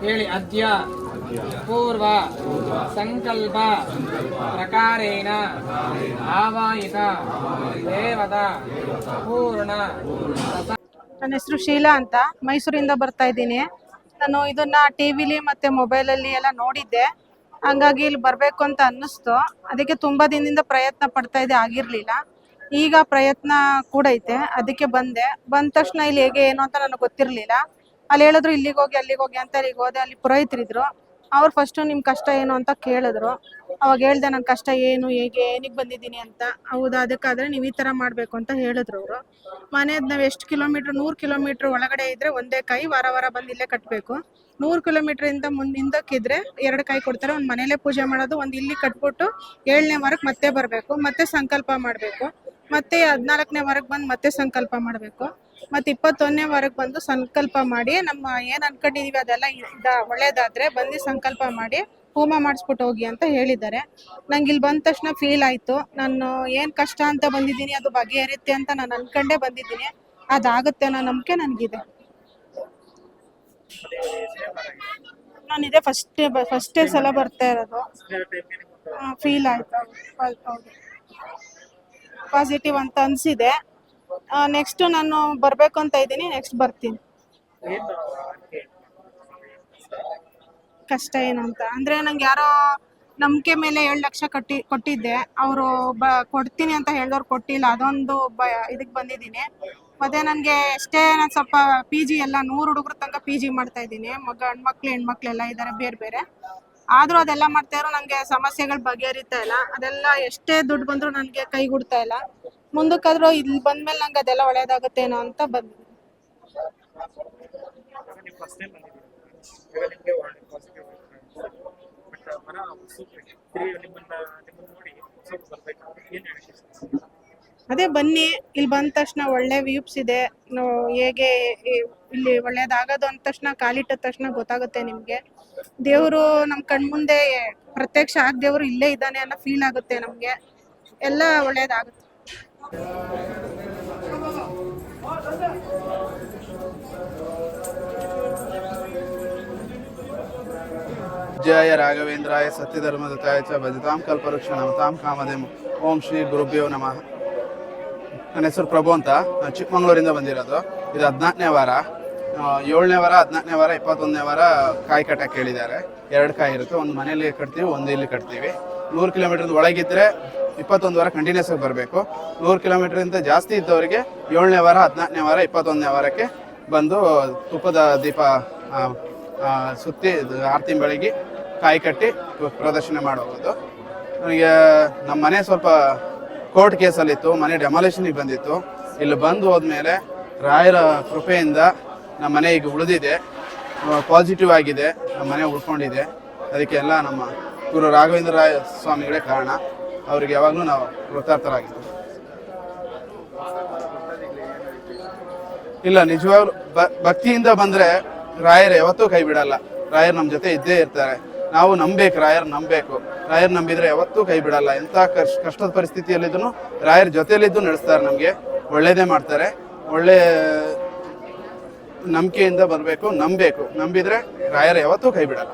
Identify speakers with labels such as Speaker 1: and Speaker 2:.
Speaker 1: ಹೇಳಿ. ಅದ್ಯ ಪೂರ್ವ ಸಂಕಲ್ಪ ಪ್ರಕಾರೇಣ ಆವಾಹಿತ ದೇವದ ಪೂರ್ಣ.
Speaker 2: ನನ್ನ ಹೆಸರು ಶೀಲಾ ಅಂತ, ಮೈಸೂರಿಂದ ಬರ್ತಾ ಇದ್ದೀನಿ. ನಾನು ಇದನ್ನ ಟಿವಿಲಿ ಮತ್ತೆ ಮೊಬೈಲಲ್ಲಿ ಎಲ್ಲ ನೋಡಿದ್ದೆ, ಹಂಗಾಗಿ ಇಲ್ಲಿ ಬರಬೇಕು ಅಂತ ಅನ್ನಿಸ್ತು. ಅದಕ್ಕೆ ತುಂಬಾ ದಿನದಿಂದ ಪ್ರಯತ್ನ ಪಡ್ತಾ ಇದ್ದೆ, ಆಗಿರ್ಲಿಲ್ಲ. ಈಗ ಪ್ರಯತ್ನ ಕೂಡ ಐತೆ, ಅದಕ್ಕೆ ಬಂದ ತಕ್ಷಣ ಇಲ್ಲಿ ಹೇಗೆ ಏನು ಅಂತ ನನಗೆ ಗೊತ್ತಿರಲಿಲ್ಲ. ಅಲ್ಲಿ ಹೇಳಿದ್ರು ಇಲ್ಲಿಗೆ ಹೋಗಿ ಅಲ್ಲಿಗೆ ಹೋಗಿ ಅಂತ. ಅಲ್ಲಿಗೆ ಹೋದೆ, ಅಲ್ಲಿ ಪುರೋಹಿತರಿದ್ರು. ಅವ್ರು ಫಸ್ಟು ನಿಮ್ಮ ಕಷ್ಟ ಏನು ಅಂತ ಕೇಳಿದ್ರು. ಅವಾಗ ಹೇಳ್ದೆ ನನ್ನ ಕಷ್ಟ ಏನು, ಹೇಗೆ, ಏನಿಗೆ ಬಂದಿದ್ದೀನಿ ಅಂತ. ಹೌದಾ, ಅದಕ್ಕಾದ್ರೆ ನೀವು ಈ ಥರ ಮಾಡಬೇಕು ಅಂತ ಹೇಳಿದ್ರು ಅವರು. ಮನೆಯದು ನಾವು ಎಷ್ಟು ಕಿಲೋಮೀಟ್ರ್, 100 ಕಿಲೋಮೀಟ್ರ್ ಒಳಗಡೆ ಇದ್ದರೆ ಒಂದೇ ಕಾಯಿ ವಾರ ಬಂದು ಇಲ್ಲೇ ಕಟ್ಟಬೇಕು. 100 ಕಿಲೋಮೀಟ್ರಿಂದ ಹಿಂದಕ್ಕಿದ್ರೆ 2 ಕಾಯಿ ಕೊಡ್ತಾರೆ. ಒಂದು ಮನೇಲೇ ಪೂಜೆ ಮಾಡೋದು, ಒಂದು ಇಲ್ಲಿ ಕಟ್ಬಿಟ್ಟು 7ನೇ ವಾರಕ್ಕೆ ಮತ್ತೆ ಬರಬೇಕು, ಮತ್ತೆ ಸಂಕಲ್ಪ ಮಾಡಬೇಕು. ಮತ್ತೆ 14ನೇ ವಾರಕ್ಕೆ ಬಂದು ಮತ್ತೆ ಸಂಕಲ್ಪ ಮಾಡಬೇಕು. ಮತ್ತೆ 21ನೇ ವಾರಕ್ಕೆ ಬಂದು ಸಂಕಲ್ಪ ಮಾಡಿ ನಮ್ಮ ಏನು ಅನ್ಕೊಂಡಿದೀವಿ ಅದೆಲ್ಲ ಒಳ್ಳೇದಾದ್ರೆ ಬಂದು ಸಂಕಲ್ಪ ಮಾಡಿ ಹೋಮ ಮಾಡಿಸ್ಬಿಟ್ಟು ಹೋಗಿ ಅಂತ ಹೇಳಿದ್ದಾರೆ. ನಂಗೆ ಇಲ್ಲಿ ಬಂದ ತಕ್ಷಣ ಫೀಲ್ ಆಯಿತು, ನಾನು ಏನು ಕಷ್ಟ ಅಂತ ಬಂದಿದ್ದೀನಿ ಅದು ಬಗೆಹರಿಯುತ್ತೆ ಅಂತ ನಾನು ಅನ್ಕೊಂಡೇ ಬಂದಿದ್ದೀನಿ. ಅದಾಗುತ್ತೆ ಅನ್ನೋ ನಂಬಿಕೆ ನನಗಿದೆ. ನಾನು ಇದೇ ಫಸ್ಟೇ ಸಲ ಬರ್ತಾ ಇರೋದು. ಫೀಲ್ ಆಯಿತು, ಹೌದು, ಪಾಸಿಟಿವ್ ಅಂತ ಅನಿಸಿದೆ. ನೆಕ್ಸ್ಟ್ ನಾನು ಬರಬೇಕು ಅಂತ ಇದ್ದೀನಿ, ನೆಕ್ಸ್ಟ್ ಬರ್ತೀನಿ. ಕಷ್ಟ ಏನು ಅಂತ ಅಂದರೆ, ನಂಗೆ ಯಾರೋ ನಂಬಿಕೆ ಮೇಲೆ 7 ಲಕ್ಷ ಕೊಟ್ಟಿದ್ದೆ. ಅವರು ಕೊಡ್ತೀನಿ ಅಂತ ಹೇಳಿದವ್ರು ಕೊಟ್ಟಿಲ್ಲ, ಅದೊಂದು ಇದಕ್ಕೆ ಬಂದಿದ್ದೀನಿ. ಮತ್ತೆ ನನಗೆ ಎಷ್ಟೇ ನಾನು ಸ್ವಲ್ಪ PG ಎಲ್ಲ 100 ಹುಡುಗರ ತನಕ PG ಮಾಡ್ತಾ ಇದ್ದೀನಿ. ಗಂಡ್ಮಕ್ಳು ಹೆಣ್ಮಕ್ಳೆಲ್ಲ ಇದ್ದಾರೆ ಬೇರೆ ಬೇರೆ. ಆದರೂ ಅದೆಲ್ಲ ಮಾಡ್ತಾ ಇರೋ ನನಗೆ ಸಮಸ್ಯೆಗಳು ಬಗೆಹರಿತಾ ಇಲ್ಲ. ಅದೆಲ್ಲ ಎಷ್ಟೇ ದುಡ್ಡು ಬಂದರೂ ನನಗೆ ಕೈಗೂಡ್ತಾ ಇಲ್ಲ. ಮುಂದಕ್ಕಾದ್ರೂ ಇಲ್ಲಿ ಬಂದ್ಮೇಲೆ ನಂಗೆ ಅದೆಲ್ಲ ಒಳ್ಳೇದಾಗುತ್ತೇನೋ ಅಂತ ಬಂದಿದ್ದೀನಿ. ಅದೇ ಬನ್ನಿ, ಇಲ್ಲಿ ಬಂದ ತಕ್ಷಣ ಒಳ್ಳೆ ವ್ಯೂಸ್ ಇದೆ. ಹೇಗೆ ಇಲ್ಲಿ ಒಳ್ಳೇದಾಗೋದು ಅಂದ ತಕ್ಷಣ, ಕಾಲಿಟ್ಟ ತಕ್ಷಣ ಗೊತ್ತಾಗುತ್ತೆ ನಿಮಗೆ. ದೇವರು ನಮ್ಮ ಕಣ್ಮುಂದೆ ಪ್ರತ್ಯಕ್ಷ ದೇವರು ಇಲ್ಲೇ ಇದ್ದಾನೆ ಅನ್ನೋ ಫೀಲ್ ಆಗುತ್ತೆ ನಮಗೆ. ಎಲ್ಲ ಒಳ್ಳೇದಾಗುತ್ತೆ.
Speaker 3: ಜಯ ರಾಘವೇಂದ್ರಾಯ ಸತ್ಯಧರ್ಮದತಾಯ ಚ ಭಜತಾಂ ಕಲ್ಪವೃಕ್ಷ ನಮತಾಂ ಕಾಮಧೇನು. ಓಂ ಶ್ರೀ ಗುರುಭ್ಯೋ ನಮಃ. ನನ್ನ ಹೆಸರು ಪ್ರಭು ಅಂತ, ನಾನು ಚಿಕ್ಕಮಂಗ್ಳೂರಿಂದ ಬಂದಿರೋದು. ಇದು 14ನೇ ವಾರ. 7ನೇ ವಾರ, 14ನೇ ವಾರ, 21ನೇ ವಾರ ಕಾಯಿ ಕಟ್ಟಕ್ಕೆ ಹೇಳಿದ್ದಾರೆ. 2 ಕಾಯಿ ಇರುತ್ತೆ, ಒಂದು ಮನೇಲಿ ಕಟ್ತೀವಿ, ಒಂದು ಇಲ್ಲಿ ಕಟ್ತೀವಿ. 100 ಕಿಲೋಮೀಟರ್ ಒಳಗಿದ್ರೆ 21 ವಾರ ಕಂಟಿನ್ಯೂಸ್ ಆಗಿ ಬರಬೇಕು. 100 ಕಿಲೋಮೀಟರಿಂದ ಜಾಸ್ತಿ ಇದ್ದವರಿಗೆ 7ನೇ ವಾರ, 14ನೇ ವಾರ, 21ನೇ ವಾರಕ್ಕೆ ಬಂದು ತುಪ್ಪದ ದೀಪ ಸುತ್ತಿ ಆರತಿ ಬೆಳಗ್ಗೆ ಕಾಯಿ ಕಟ್ಟಿ ಪ್ರದರ್ಶನ ಮಾಡೋದು. ನನಗೆ ನಮ್ಮ ಮನೆ ಸ್ವಲ್ಪ ಕೋರ್ಟ್ ಕೇಸಲ್ಲಿತ್ತು, ಮನೆ ಡೆಮಾಲಿಷನ್ಗೆ ಬಂದಿತ್ತು. ಇಲ್ಲಿ ಬಂದು ಹೋದ್ಮೇಲೆ ರಾಯರ ಕೃಪೆಯಿಂದ ನಮ್ಮ ಮನೆ ಈಗ ಉಳಿದಿದೆ, ಪಾಸಿಟಿವ್ ಆಗಿದೆ, ನಮ್ಮ ಮನೆ ಉಳ್ಕೊಂಡಿದೆ. ಅದಕ್ಕೆಲ್ಲ ನಮ್ಮ ಗುರು ರಾಘವೇಂದ್ರ ರಾಯ ಸ್ವಾಮಿಗಳೇ ಕಾರಣ. ಅವ್ರಿಗೆ ಯಾವಾಗಲೂ ನಾವು ಕೃತಾರ್ಥರಾಗಿದ್ದೀವಿ. ಇಲ್ಲ, ನಿಜವಾಗ್ಲೂ ಭಕ್ತಿಯಿಂದ ಬಂದರೆ ರಾಯರು ಯಾವತ್ತೂ ಕೈ ಬಿಡಲ್ಲ. ರಾಯರು ನಮ್ಮ ಜೊತೆ ಇದ್ದೇ ಇರ್ತಾರೆ. ನಾವು ನಂಬಬೇಕು, ರಾಯರು ನಂಬಬೇಕು. ರಾಯರು ನಂಬಿದರೆ ಯಾವತ್ತೂ ಕೈ ಬಿಡಲ್ಲ. ಎಂಥ ಕಷ್ಟದ ಪರಿಸ್ಥಿತಿಯಲ್ಲಿದ್ದೂ ರಾಯರ ಜೊತೆಯಲ್ಲಿದ್ದು ನಡೆಸ್ತಾರೆ, ನಮಗೆ ಒಳ್ಳೇದೇ ಮಾಡ್ತಾರೆ. ಒಳ್ಳೆ ನಂಬಿಕೆಯಿಂದ ಬರಬೇಕು, ನಂಬಬೇಕು. ನಂಬಿದರೆ ರಾಯರು ಯಾವತ್ತೂ ಕೈ ಬಿಡಲ್ಲ.